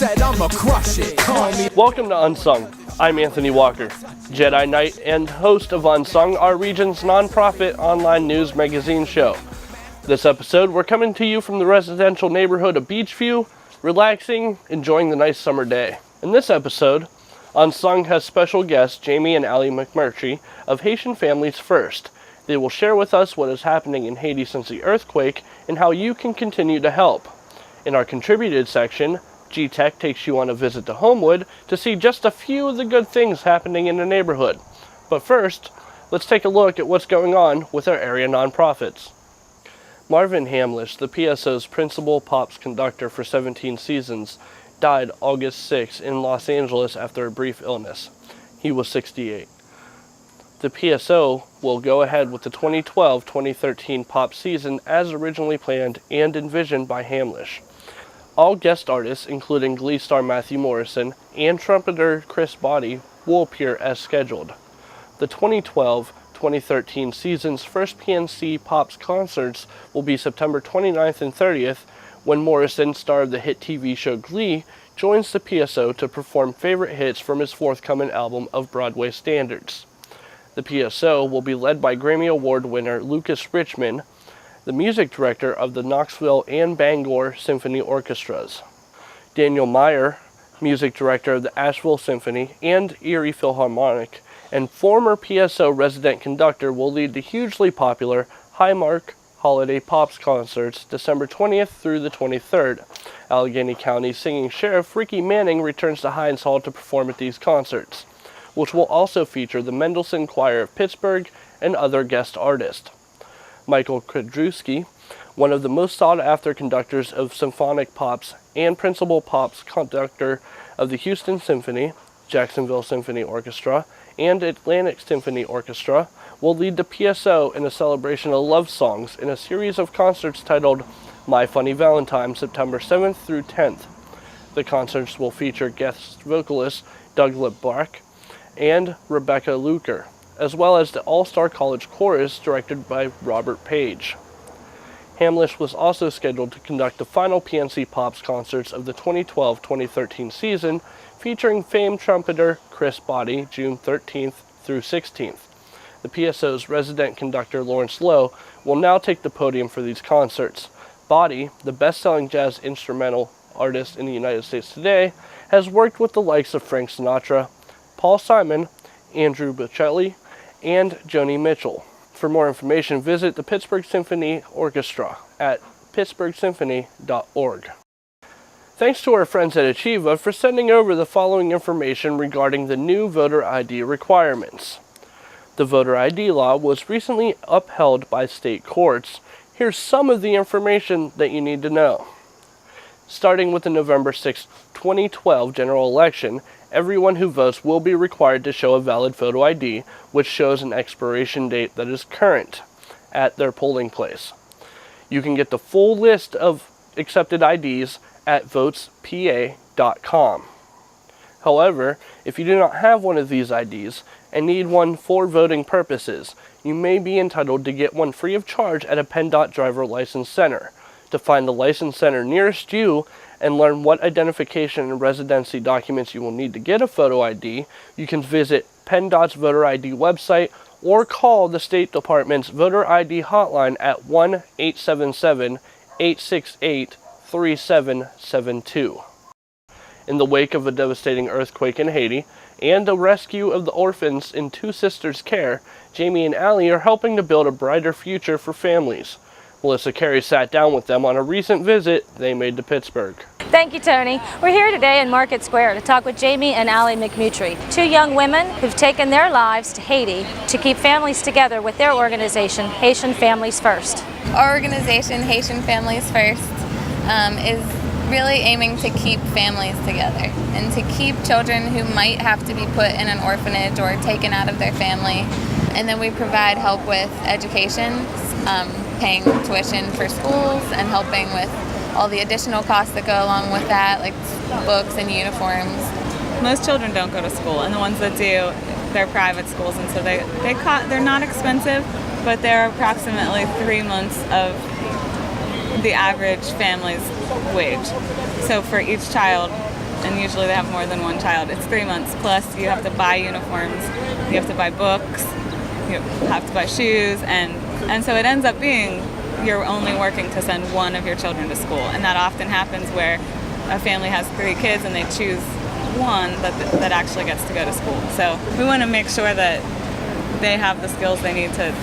said I'ma crush it. Call me. Welcome to Unsung. I'm Anthony Walker, Jedi Knight and host of Unsung, our region's nonprofit online news magazine show. This episode, we're coming to you from the residential neighborhood of Beachview, relaxing, enjoying the nice summer day. In this episode, Unsung has special guest Jamie and Ali McMutrie of Haitian Families First. They will share with us what is happening in Haiti since the earthquake and how you can continue to help. In our contributed section, GTECH takes you on a visit to Homewood to see just a few of the good things happening in the neighborhood. But first, let's take a look at what's going on with our area nonprofits. Marvin Hamlish, the PSO's principal pops conductor for 17 seasons, died August 6 in Los Angeles after a brief illness. He was 68. The PSO will go ahead with the 2012-2013 pop season as originally planned and envisioned by Hamlish. All guest artists, including Glee star Matthew Morrison and trumpeter Chris Botti, will appear as scheduled. The 2012-2013 season's first PNC Pops concerts will be September 29th and 30th, when Morrison, star of the hit TV show Glee, joins the PSO to perform favorite hits from his forthcoming album of Broadway standards. The PSO will be led by Grammy Award winner Lucas Richmond, the music director of the Knoxville and Bangor Symphony Orchestras. Daniel Meyer, music director of the Asheville Symphony and Erie Philharmonic, and former PSO resident conductor, will lead the hugely popular Highmark Holiday Pops concerts December 20th through the 23rd. Allegheny County singing Sheriff Ricky Manning returns to Heinz Hall to perform at these concerts, which will also feature the Mendelssohn Choir of Pittsburgh and other guest artists. Michael Kudrowski, one of the most sought-after conductors of symphonic pops and principal pops conductor of the Houston Symphony, Jacksonville Symphony Orchestra, and Atlantic Symphony Orchestra, will lead the PSO in a celebration of love songs in a series of concerts titled My Funny Valentine, September 7th through 10th. The concerts will feature guest vocalists Doug LeBarc and Rebecca Luker, as well as the All-Star College Chorus directed by Robert Page. Hamlish was also scheduled to conduct the final PNC Pops concerts of the 2012-2013 season, featuring famed trumpeter Chris Botti, June 13th through 16th. The PSO's resident conductor Lawrence Lowe will now take the podium for these concerts. Botti, the best-selling jazz instrumental artist in the United States today, has worked with the likes of Frank Sinatra, Paul Simon, Andrew Bocelli, and Joni Mitchell. For more information, visit the Pittsburgh Symphony Orchestra at pittsburghsymphony.org. Thanks to our friends at Achieva for sending over the following information regarding the new voter ID requirements. The voter ID law was recently upheld by state courts. Here's some of the information that you need to know. Starting with the November 6, 2012 general election, everyone who votes will be required to show a valid photo ID, which shows an expiration date that is current at their polling place. You can get the full list of accepted IDs at VotePA.com. However, if you do not have one of these IDs and need one for voting purposes, you may be entitled to get one free of charge at a PennDOT driver license center. To find the license center nearest you and learn what identification and residency documents you will need to get a photo ID, you can visit PennDOT's voter ID website or call the State Department's voter ID hotline at 1-877-868-3772. In the wake of a devastating earthquake in Haiti and the rescue of the orphans in Two Sisters Care, Jamie and Ali are helping to build a brighter future for families. Melissa Carey sat down with them on a recent visit they made to Pittsburgh. Thank you, Tony. We're here today in Market Square to talk with Jamie and Ali McMutrie, two young women who've taken their lives to Haiti to keep families together with their organization, Haitian Families First. Our organization, Haitian Families First, is really aiming to keep families together and to keep children who might have to be put in an orphanage or taken out of their family. And then we provide help with education, paying tuition for schools and helping with all the additional costs that go along with that, like books and uniforms. Most children don't go to school, and the ones that do, they're private schools, and so they're not expensive, but they're approximately 3 months of the average family's wage. So for each child, and usually they have more than one child. It's 3 months, plus you have to buy uniforms, you have to buy books, you have to buy shoes, and so it ends up being you're only working to send one of your children to school. And that often happens where a family has 3 kids and they choose one that actually gets to go to school. So we want to make sure that they have the skills they need to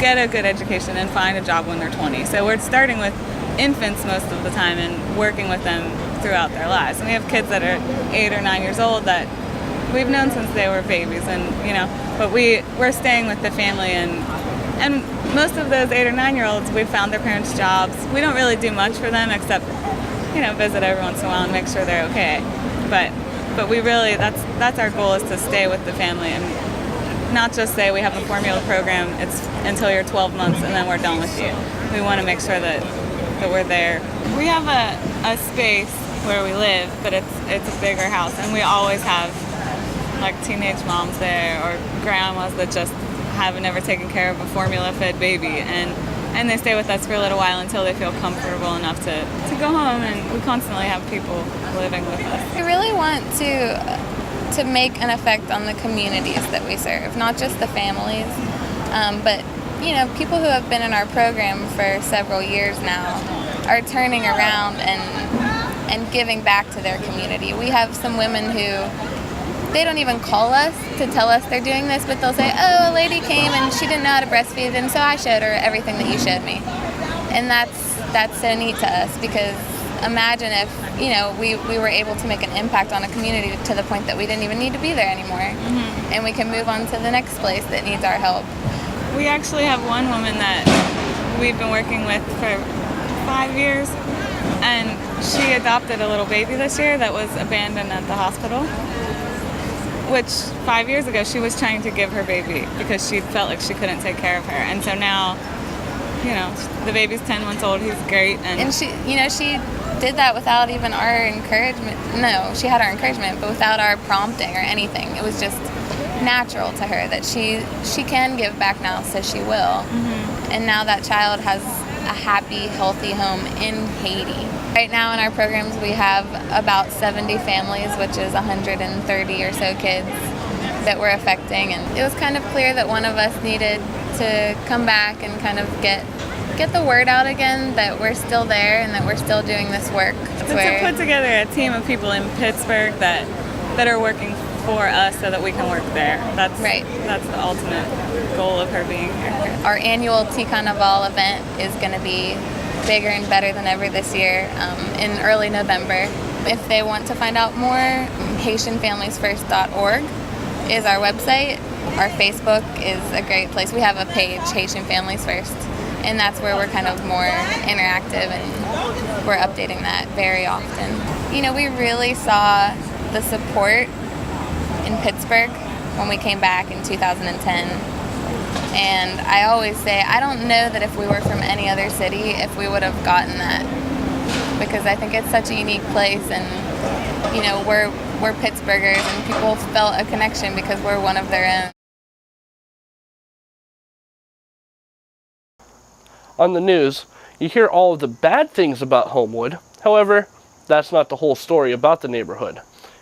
get a good education and find a job when they're 20. So we're starting with infants most of the time and working with them throughout their lives. And we have kids that are 8 or 9 years old that we've known since they were babies, and but we're staying with the family, and most of those 8 or 9 year olds, we've found their parents jobs. We don't really do much for them except visit every once in a while and make sure they're okay. But we really, that's our goal, is to stay with the family and not just say we have a formula program, it's until you're 12 months and then we're done with you. We want to make sure that we're there. We have a space where we live, but it's a bigger house, and we always have like teenage moms there or grandmas that just haven't ever taken care of a formula-fed baby, and they stay with us for a little while until they feel comfortable enough to go home, and we constantly have people living with us. We really want to make an effect on the communities that we serve, not just the families, but people who have been in our program for several years now are turning around and giving back to their community. We have some women who, they don't even call us to tell us they're doing this, but they'll say, oh, a lady came and she didn't know how to breastfeed, and so I showed her everything that you showed me. And that's so neat to us, because imagine if we were able to make an impact on a community to the point that we didn't even need to be there anymore, and we can move on to the next place that needs our help. We actually have one woman that we've been working with for 5 years, and she adopted a little baby this year that was abandoned at the hospital, which 5 years ago she was trying to give her baby because she felt like she couldn't take care of her. And so now, the baby's 10 months old, he's great. And she did that without even our encouragement. No, she had our encouragement, but without our prompting or anything. It was just natural to her that she can give back now, so she will. And now that child has a happy, healthy home in Haiti. Right now in our programs we have about 70 families, which is 130 or so kids that we're affecting, and it was kind of clear that one of us needed to come back and kind of get the word out again that we're still there and that we're still doing this work. To put together a team of people in Pittsburgh that are working for us so that we can work there. That's right. That's the ultimate goal of her being here. Our annual Tea Carnival event is going to be bigger and better than ever this year in early November. If they want to find out more, HaitianFamiliesFirst.org is our website. Our Facebook is a great place. We have a page, Haitian Families First, and that's where we're kind of more interactive, and we're updating that very often. We really saw the support in Pittsburgh when we came back in 2010. And I always say, I don't know that if we were from any other city, if we would have gotten that, because I think it's such a unique place, and we're Pittsburghers, and people felt a connection because we're one of their own. On the news, you hear all of the bad things about Homewood. However, that's not the whole story about the neighborhood.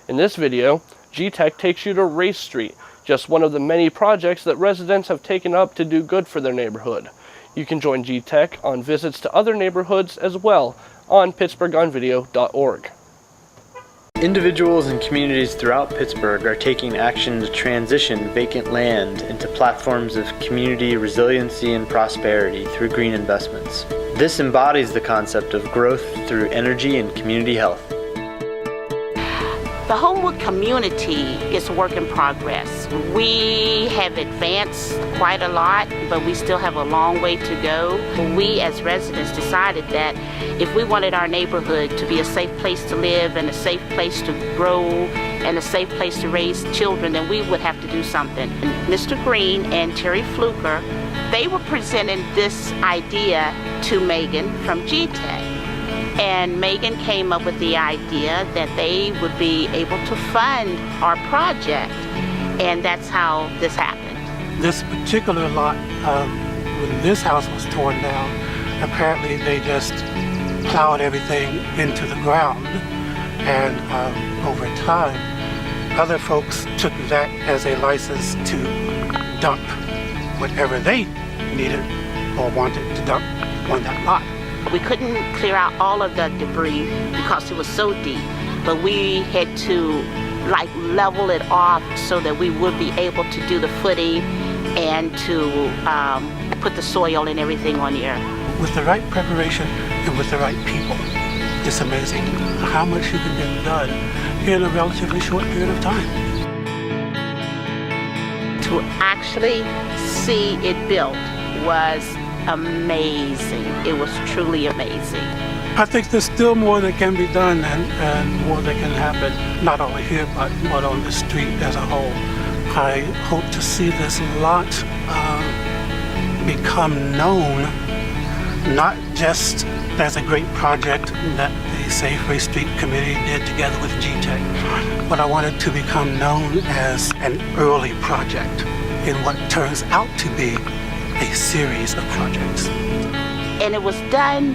In this video, GTECH takes you to Race Street, just one of the many projects that residents have taken up to do good for their neighborhood. You can join GTECH on visits to other neighborhoods as well on pittsburghonvideo.org. Individuals and communities throughout Pittsburgh are taking action to transition vacant land into platforms of community resiliency and prosperity through green investments. This embodies the concept of growth through energy and community health. The Homewood community is a work in progress. We have advanced quite a lot, but we still have a long way to go. We as residents decided that if we wanted our neighborhood to be a safe place to live and a safe place to grow and a safe place to raise children, then we would have to do something. And Mr. Green and Terry Fluker, they were presenting this idea to Megan from GTECH. And Megan came up with the idea that they would be able to fund our project, and that's how this happened. This particular lot, when this house was torn down, apparently they just plowed everything into the ground And over time, other folks took that as a license to dump whatever they needed or wanted to dump on that lot. We couldn't clear out all of the debris because it was so deep, but we had to level it off so that we would be able to do the footing and to put the soil and everything on the earth. With the right preparation and with the right people, it's amazing how much you can get done in a relatively short period of time. To actually see it built was amazing. It was truly amazing. I think there's still more that can be done and more that can happen, not only here, but on the street as a whole. I hope to see this lot become known, not just as a great project that the Safe Way Street Committee did together with GTECH, but I want it to become known as an early project in what turns out to be a series of projects. And it was done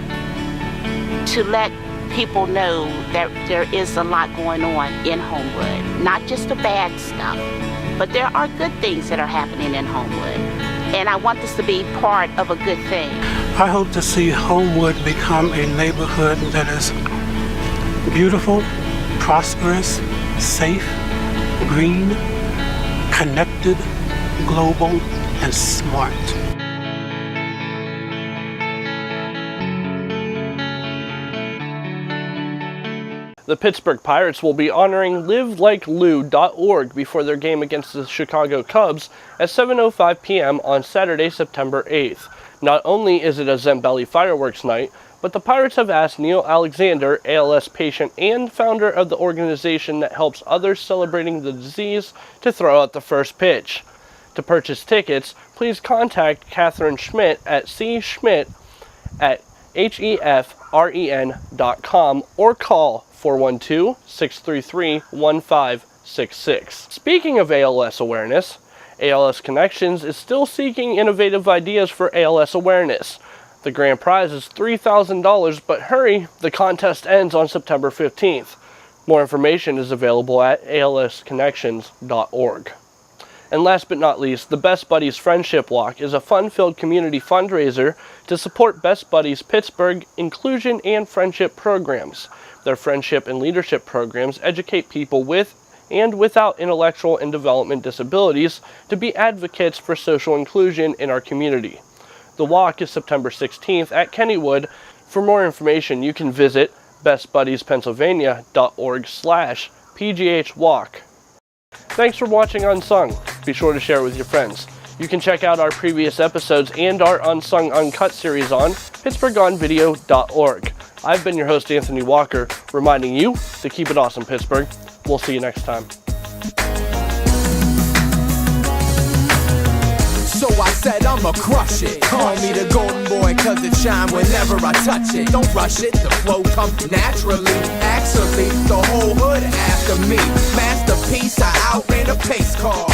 to let people know that there is a lot going on in Homewood. Not just the bad stuff, but there are good things that are happening in Homewood. And I want this to be part of a good thing. I hope to see Homewood become a neighborhood that is beautiful, prosperous, safe, green, connected, global, and smart. The Pittsburgh Pirates will be honoring liveLikeLou.org before their game against the Chicago Cubs at 7:05 p.m. on Saturday, September 8th. Not only is it a Zambelli fireworks night, but the Pirates have asked Neil Alexander, ALS patient and founder of the organization that helps others celebrating the disease, to throw out the first pitch. To purchase tickets, please contact Catherine Schmidt at cschmidt@hefren.com or call 412-633-1566. Speaking of ALS awareness, ALSConnections is still seeking innovative ideas for ALS awareness. The grand prize is $3,000, but hurry, the contest ends on September 15th. More information is available at ALSConnections.org. And last but not least, the Best Buddies Friendship Walk is a fun-filled community fundraiser to support Best Buddies Pittsburgh inclusion and friendship programs. Their friendship and leadership programs educate people with and without intellectual and development disabilities to be advocates for social inclusion in our community. The walk is September 16th at Kennywood. For more information, you can visit bestbuddiespennsylvania.org/PGHwalk. Thanks for watching Unsung. Be sure to share it with your friends. You can check out our previous episodes and our Unsung Uncut series on pittsburghonvideo.org. I've been your host, Anthony Walker, reminding you to keep it awesome, Pittsburgh. We'll see you next time. So I said I'ma crush it. Call me the golden boy, cause it shine whenever I touch it. Don't rush it, the flow comes naturally. Actually, the whole hood after me. Masterpiece, I outran a pace car.